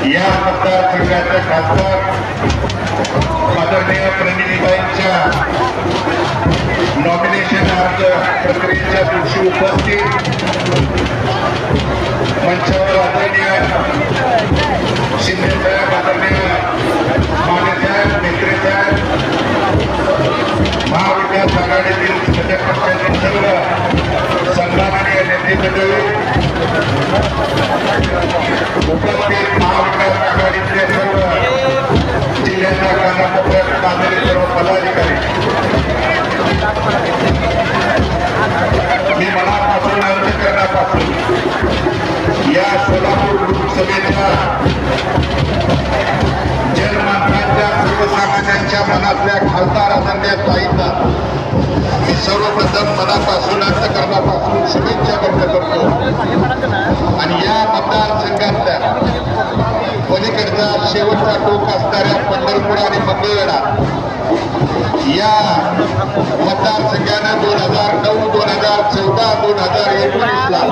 या मतदारसंघाचे खासदार आदरणीय प्रतिनिधींच्या नॉमिनेशन अर्ज प्रक्रियेच्या दिवशी उपस्थित मंचावर आदरणीय शिंदे साहेब, आदरणीय माने साहेब, मेत्रे साहेब, महाविकास आघाडीतील घटक पक्षातील सर्व सन्माननीय नेते मंडळी, उपस्थित महाविकास आघाडीतले सर्व जिल्ह्याच्या कानाकोपऱ्यात बांधलेले सर्व पदाधिकारी, मी मनापासून अर्ज करण्यापासून या सोलापूर लोकसभेच्या जनमानसांच्या सर्वसामान्यांच्या मनातल्या खासदार आदरणीय ताईंना मी सर्वप्रथम मनापासून अंतःकरणापासून शुभेच्छा व्यक्त करतो आणि या मतदारसंघातल्या पलीकडचा शेवटचा टोक असणाऱ्या पंढरपूर आणि मंगळवेढा या मतदारसंघानं 2009, 2014, 2019 ला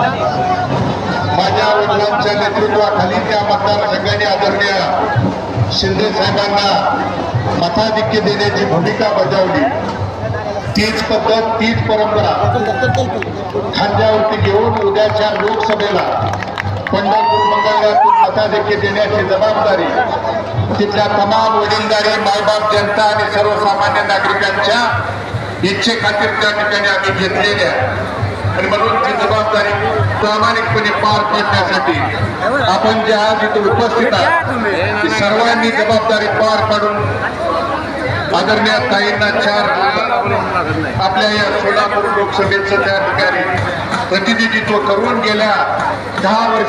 माझ्या वडिलांच्या नेतृत्वाखाली त्या मतदारसंघाने आदरणीय शिंदे साहेबांना मताधिक्य देण्याची भूमिका बजावली। तीच पद्धत, तीच परंपरा खांद्यावरती घेऊन उद्याच्या लोकसभेला पंढरपूर मंगळवेढ्यातून मताधिक्य देण्याची जबाबदारी तिथल्या तमाम वडीलधारी मायबाप जनता आणि सर्वसामान्य नागरिकांच्या इच्छेखातीर त्या ठिकाणी आम्ही घेतलेली आहे आणि म्हणून ती जबाबदारी प्रामाणिकपणे पार पाडण्यासाठी आपण जे आज इथे उपस्थित आहात सर्वांनी जबाबदारी पार पाडून आदरणीय ताईंना 4 आपल्या या सोलापूर लोकसभेचं त्या ठिकाणी प्रतिनिधित्व करून गेल्या 10 वर्ष